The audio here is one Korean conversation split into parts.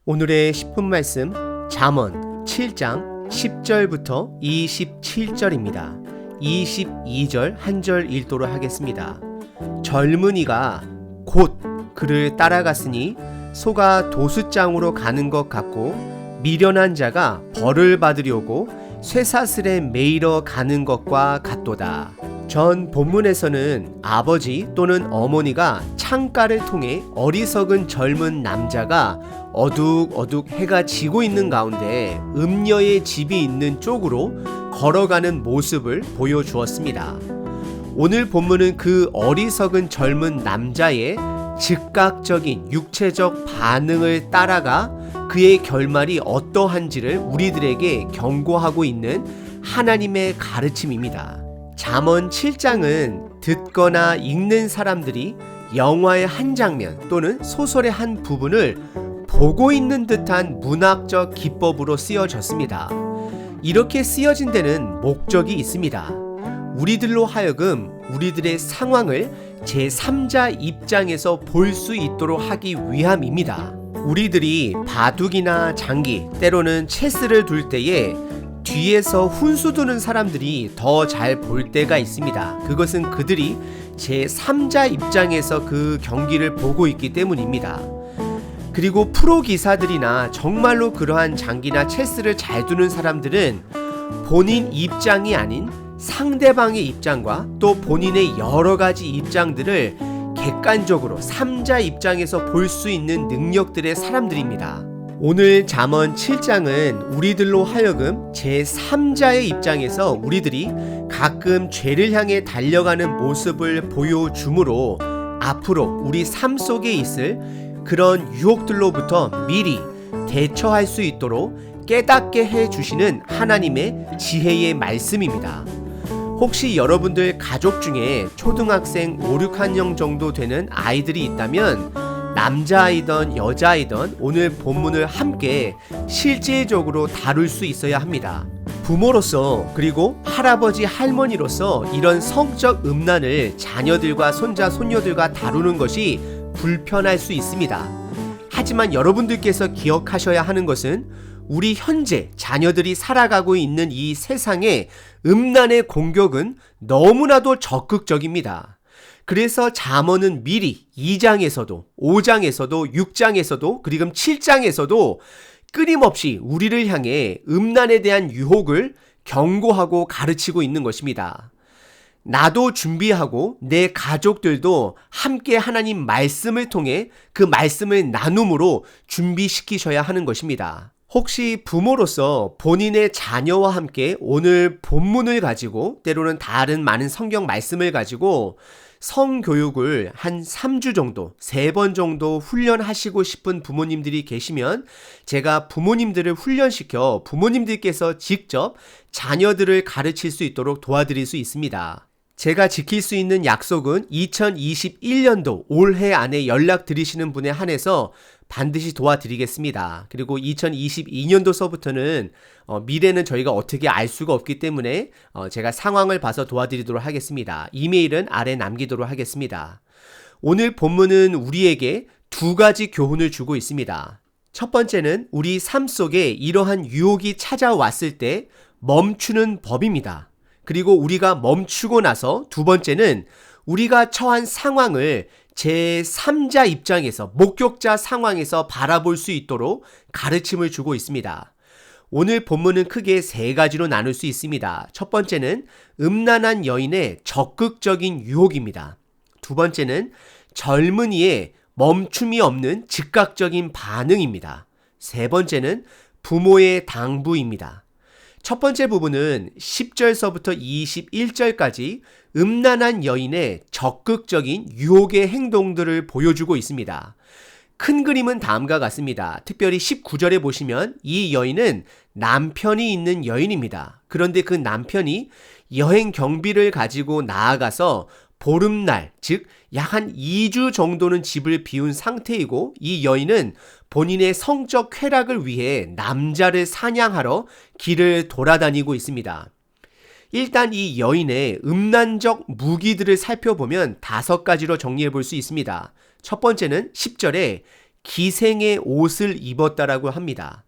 오늘의 10분 말씀 잠언 7장 10절부터 27절입니다. 22절 한 절 읽도록 하겠습니다. 젊은이가 곧 그를 따라갔으니 소가 도수장으로 가는 것 같고 미련한 자가 벌을 받으려고 쇠사슬에 매이러 가는 것과 같도다. 전 본문에서는 아버지 또는 어머니가 창가를 통해 어리석은 젊은 남자가 어둑어둑 해가 지고 있는 가운데 음녀의 집이 있는 쪽으로 걸어가는 모습을 보여주었습니다. 오늘 본문은 그 어리석은 젊은 남자의 즉각적인 육체적 반응을 따라가 그의 결말이 어떠한지를 우리들에게 경고하고 있는 하나님의 가르침입니다. 잠언 7장은 듣거나 읽는 사람들이 영화의 한 장면 또는 소설의 한 부분을 보고 있는 듯한 문학적 기법으로 쓰여졌습니다. 이렇게 쓰여진 데는 목적이 있습니다. 우리들로 하여금 우리들의 상황을 제3자 입장에서 볼 수 있도록 하기 위함입니다. 우리들이 바둑이나 장기, 때로는 체스를 둘 때에 뒤에서 훈수 두는 사람들이 더 잘 볼 때가 있습니다. 그것은 그들이 제3자 입장에서 그 경기를 보고 있기 때문입니다. 그리고 프로 기사들이나 정말로 그러한 장기나 체스를 잘 두는 사람들은 본인 입장이 아닌 상대방의 입장과 또 본인의 여러 가지 입장들을 객관적으로 3자 입장에서 볼 수 있는 능력들의 사람들입니다. 오늘 잠언 7장은 우리들로 하여금 제3자의 입장에서 우리들이 가끔 죄를 향해 달려가는 모습을 보여주므로 앞으로 우리 삶 속에 있을 그런 유혹들로부터 미리 대처할 수 있도록 깨닫게 해주시는 하나님의 지혜의 말씀입니다. 혹시 여러분들 가족 중에 초등학생 5, 6학년 정도 되는 아이들이 있다면 남자아이든 여자아이든 오늘 본문을 함께 실제적으로 다룰 수 있어야 합니다. 부모로서 그리고 할아버지 할머니로서 이런 성적 음란을 자녀들과 손자 손녀들과 다루는 것이 불편할 수 있습니다. 하지만 여러분들께서 기억하셔야 하는 것은 우리 현재 자녀들이 살아가고 있는 이 세상의 음란의 공격은 너무나도 적극적입니다. 그래서 잠언은 미리 2장에서도 5장에서도 6장에서도 그리고 7장에서도 끊임없이 우리를 향해 음란에 대한 유혹을 경고하고 가르치고 있는 것입니다. 나도 준비하고 내 가족들도 함께 하나님 말씀을 통해 그 말씀을 나눔으로 준비시키셔야 하는 것입니다. 혹시 부모로서 본인의 자녀와 함께 오늘 본문을 가지고 때로는 다른 많은 성경 말씀을 가지고 성교육을 한 3주 정도, 3번 정도 훈련하시고 싶은 부모님들이 계시면 제가 부모님들을 훈련시켜 부모님들께서 직접 자녀들을 가르칠 수 있도록 도와드릴 수 있습니다. 제가 지킬 수 있는 약속은 2021년도 올해 안에 연락드리시는 분에 한해서 반드시 도와드리겠습니다. 그리고 2022년도서부터는 미래는 저희가 어떻게 알 수가 없기 때문에 제가 상황을 봐서 도와드리도록 하겠습니다. 이메일은 아래 남기도록 하겠습니다. 오늘 본문은 우리에게 두 가지 교훈을 주고 있습니다. 첫 번째는 우리 삶 속에 이러한 유혹이 찾아왔을 때 멈추는 법입니다. 그리고 우리가 멈추고 나서 두 번째는 우리가 처한 상황을 제3자 입장에서 목격자 상황에서 바라볼 수 있도록 가르침을 주고 있습니다. 오늘 본문은 크게 세 가지로 나눌 수 있습니다. 첫 번째는 음란한 여인의 적극적인 유혹입니다. 두 번째는 젊은이의 멈춤이 없는 즉각적인 반응입니다. 세 번째는 부모의 당부입니다. 첫 번째 부분은 10절서부터 21절까지 음란한 여인의 적극적인 유혹의 행동들을 보여주고 있습니다. 큰 그림은 다음과 같습니다. 특별히 19절에 보시면 이 여인은 남편이 있는 여인입니다. 그런데 그 남편이 여행 경비를 가지고 나아가서 보름날, 즉 약 한 2주 정도는 집을 비운 상태이고 이 여인은 본인의 성적 쾌락을 위해 남자를 사냥하러 길을 돌아다니고 있습니다. 일단 이 여인의 음란적 무기들을 살펴보면 5가지로 정리해 볼 수 있습니다. 첫 번째는 10절에 기생의 옷을 입었다라고 합니다.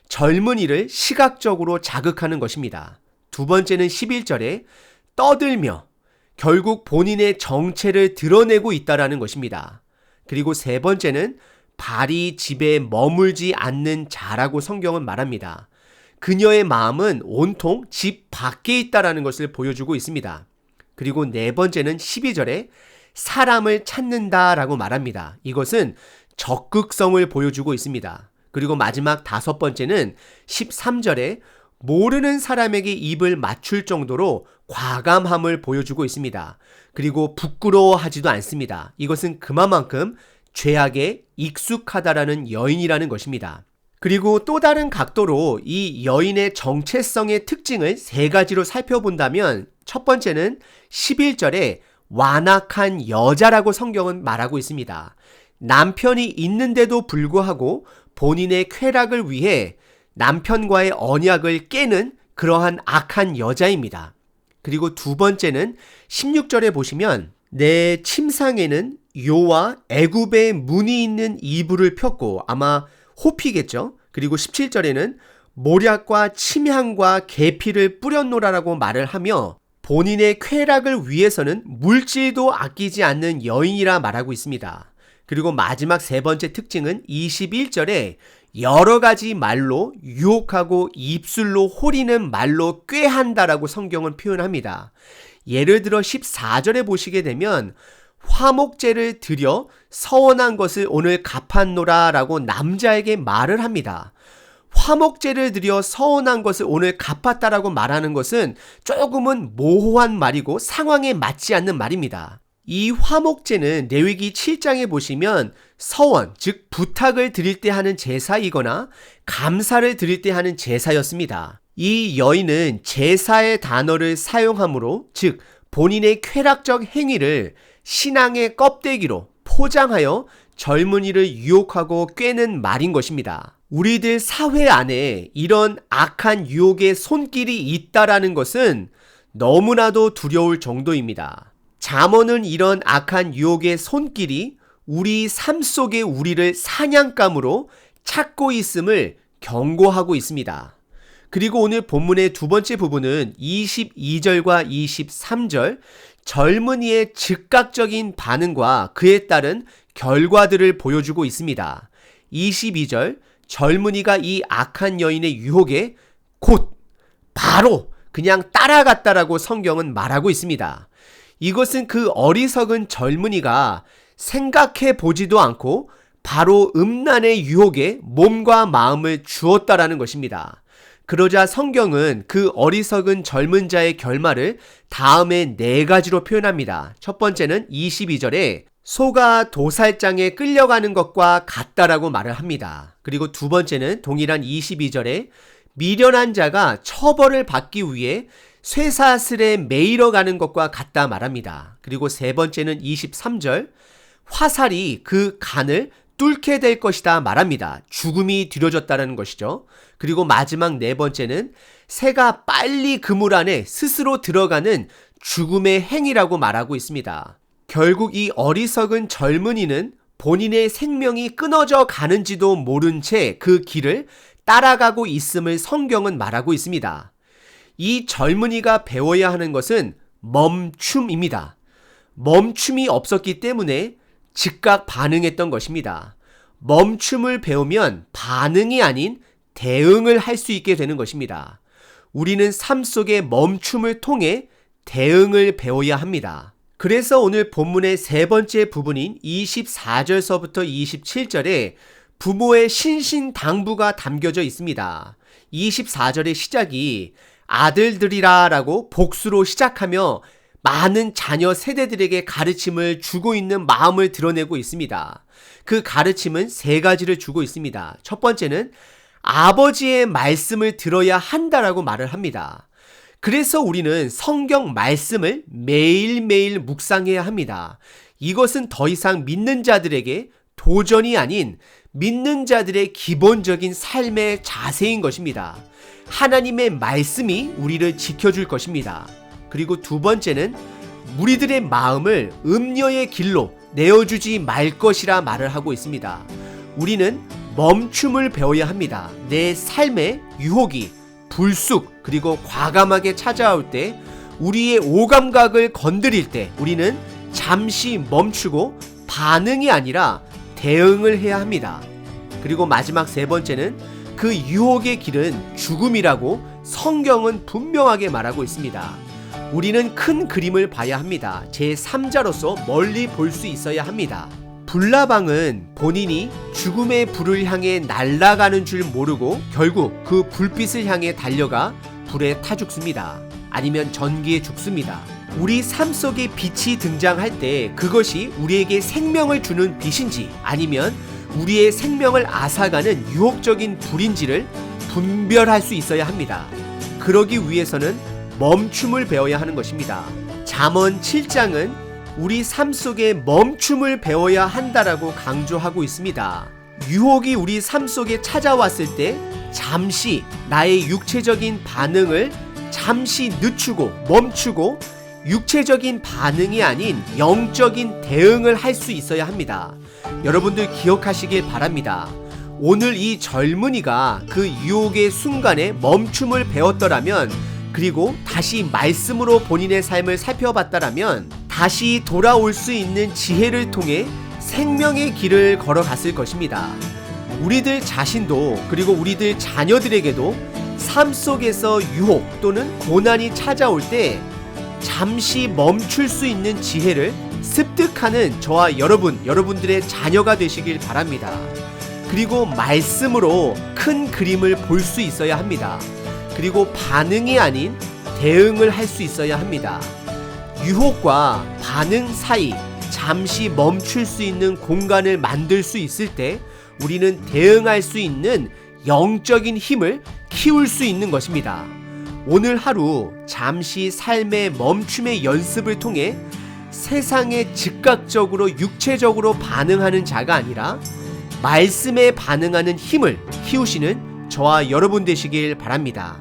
젊은이를 시각적으로 자극하는 것입니다. 두 번째는 11절에 떠들며 결국 본인의 정체를 드러내고 있다라는 것입니다. 그리고 세 번째는 발이 집에 머물지 않는 자라고 성경은 말합니다. 그녀의 마음은 온통 집 밖에 있다라는 것을 보여주고 있습니다. 그리고 네 번째는 12절에 사람을 찾는다라고 말합니다. 이것은 적극성을 보여주고 있습니다. 그리고 마지막 다섯 번째는 13절에 모르는 사람에게 입을 맞출 정도로 과감함을 보여주고 있습니다. 그리고 부끄러워하지도 않습니다. 이것은 그만큼 죄악에 익숙하다라는 여인이라는 것입니다. 그리고 또 다른 각도로 이 여인의 정체성의 특징을 세 가지로 살펴본다면 첫 번째는 11절에 완악한 여자라고 성경은 말하고 있습니다. 남편이 있는데도 불구하고 본인의 쾌락을 위해 남편과의 언약을 깨는 그러한 악한 여자입니다. 그리고 두 번째는 16절에 보시면 내 침상에는 요와 애굽의 문이 있는 이불을 폈고 아마 호피겠죠. 그리고 17절에는 모략과 침향과 계피를 뿌렸노라라고 말을 하며 본인의 쾌락을 위해서는 물질도 아끼지 않는 여인이라 말하고 있습니다. 그리고 마지막 세 번째 특징은 21절에 여러 가지 말로 유혹하고 입술로 호리는 말로 꾀한다라고 성경은 표현합니다. 예를 들어 14절에 보시게 되면 화목제를 드려 서원한 것을 오늘 갚았노라 라고 남자에게 말을 합니다. 화목제를 드려 서원한 것을 오늘 갚았다라고 말하는 것은 조금은 모호한 말이고 상황에 맞지 않는 말입니다. 이 화목제는 레위기 7장에 보시면 서원, 즉 부탁을 드릴 때 하는 제사이거나 감사를 드릴 때 하는 제사였습니다. 이 여인은 제사의 단어를 사용하므로 즉 본인의 쾌락적 행위를 신앙의 껍데기로 포장하여 젊은이를 유혹하고 꿰는 말인 것입니다. 우리들 사회 안에 이런 악한 유혹의 손길이 있다라는 것은 너무나도 두려울 정도입니다. 잠언은 이런 악한 유혹의 손길이 우리 삶 속에 우리를 사냥감으로 찾고 있음을 경고하고 있습니다. 그리고 오늘 본문의 두 번째 부분은 22절과 23절 젊은이의 즉각적인 반응과 그에 따른 결과들을 보여주고 있습니다. 22절 젊은이가 이 악한 여인의 유혹에 곧 바로 그냥 따라갔다라고 성경은 말하고 있습니다. 이것은 그 어리석은 젊은이가 생각해 보지도 않고 바로 음란의 유혹에 몸과 마음을 주었다라는 것입니다. 그러자 성경은 그 어리석은 젊은 자의 결말을 다음에 네 가지로 표현합니다. 첫 번째는 22절에 소가 도살장에 끌려가는 것과 같다라고 말을 합니다. 그리고 두 번째는 동일한 22절에 미련한 자가 처벌을 받기 위해 쇠사슬에 매이러 가는 것과 같다 말합니다. 그리고 세 번째는 23절 화살이 그 간을 뚫게 될 것이다 말합니다. 죽음이 뒤려졌다는 것이죠. 그리고 마지막 네 번째는 새가 빨리 그물 안에 스스로 들어가는 죽음의 행위라고 말하고 있습니다. 결국 이 어리석은 젊은이는 본인의 생명이 끊어져 가는지도 모른 채 그 길을 따라가고 있음을 성경은 말하고 있습니다. 이 젊은이가 배워야 하는 것은 멈춤입니다. 멈춤이 없었기 때문에 즉각 반응했던 것입니다. 멈춤을 배우면 반응이 아닌 대응을 할 수 있게 되는 것입니다. 우리는 삶 속의 멈춤을 통해 대응을 배워야 합니다. 그래서 오늘 본문의 세 번째 부분인 24절서부터 27절에 부모의 신신당부가 담겨져 있습니다. 24절의 시작이 아들들이라 라고 복수로 시작하며 많은 자녀 세대들에게 가르침을 주고 있는 마음을 드러내고 있습니다. 그 가르침은 세 가지를 주고 있습니다. 첫 번째는 아버지의 말씀을 들어야 한다라고 말을 합니다. 그래서 우리는 성경 말씀을 매일매일 묵상해야 합니다. 이것은 더 이상 믿는 자들에게 도전이 아닌 믿는 자들의 기본적인 삶의 자세인 것입니다. 하나님의 말씀이 우리를 지켜줄 것입니다. 그리고 두 번째는 무리들의 마음을 음녀의 길로 내어주지 말 것이라 말을 하고 있습니다. 우리는 멈춤을 배워야 합니다. 내 삶의 유혹이 불쑥 그리고 과감하게 찾아올 때, 우리의 오감각을 건드릴 때 우리는 잠시 멈추고 반응이 아니라 대응을 해야 합니다. 그리고 마지막 세 번째는 그 유혹의 길은 죽음이라고 성경은 분명하게 말하고 있습니다. 우리는 큰 그림을 봐야 합니다. 제3자로서 멀리 볼 수 있어야 합니다. 불나방은 본인이 죽음의 불을 향해 날아가는 줄 모르고 결국 그 불빛을 향해 달려가 불에 타 죽습니다. 아니면 전기에 죽습니다. 우리 삶 속에 빛이 등장할 때 그것이 우리에게 생명을 주는 빛인지 아니면 우리의 생명을 앗아가는 유혹적인 불인지를 분별할 수 있어야 합니다. 그러기 위해서는 멈춤을 배워야 하는 것입니다. 잠언 7장은 우리 삶 속에 멈춤을 배워야 한다라고 강조하고 있습니다. 유혹이 우리 삶 속에 찾아왔을 때 잠시 나의 육체적인 반응을 잠시 늦추고 멈추고 육체적인 반응이 아닌 영적인 대응을 할 수 있어야 합니다. 여러분들 기억하시길 바랍니다. 오늘 이 젊은이가 그 유혹의 순간에 멈춤을 배웠더라면, 그리고 다시 말씀으로 본인의 삶을 살펴봤다라면 다시 돌아올 수 있는 지혜를 통해 생명의 길을 걸어갔을 것입니다. 우리들 자신도 그리고 우리들 자녀들에게도 삶 속에서 유혹 또는 고난이 찾아올 때 잠시 멈출 수 있는 지혜를 습득하는 저와 여러분들의 자녀가 되시길 바랍니다. 그리고 말씀으로 큰 그림을 볼 수 있어야 합니다. 그리고 반응이 아닌 대응을 할 수 있어야 합니다. 유혹과 반응 사이 잠시 멈출 수 있는 공간을 만들 수 있을 때 우리는 대응할 수 있는 영적인 힘을 키울 수 있는 것입니다. 오늘 하루 잠시 삶의 멈춤의 연습을 통해 세상에 즉각적으로 육체적으로 반응하는 자가 아니라 말씀에 반응하는 힘을 키우시는 저와 여러분 되시길 바랍니다.